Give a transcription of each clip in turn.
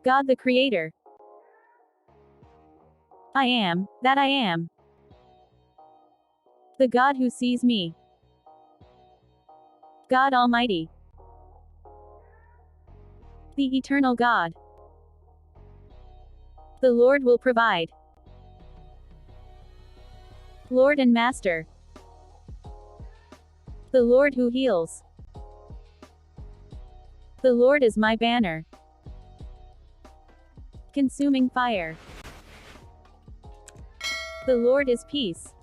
God the Creator. I am, that I am. The God who sees me. God Almighty. The eternal God. The Lord will provide. Lord and Master. The Lord who heals. The Lord is my banner. Consuming fire. The Lord is peace.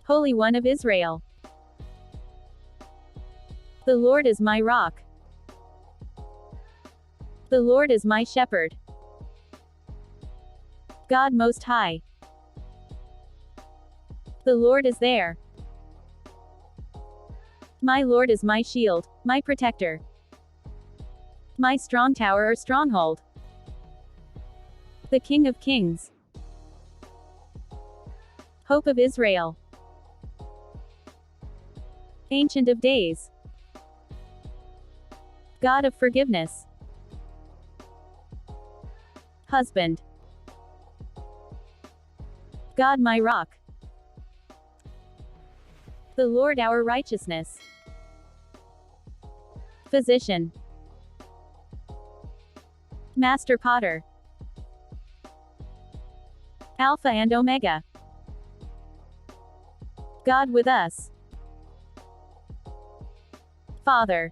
Holy One of Israel. The Lord is my rock. The Lord is my shepherd. God Most High. The Lord is there. My Lord is my shield, my protector. My strong tower or stronghold. The King of Kings. Hope of Israel. Ancient of Days. God of forgiveness. Husband. God my rock. The Lord our righteousness. Physician. Master Potter. Alpha and Omega. God with us. Father.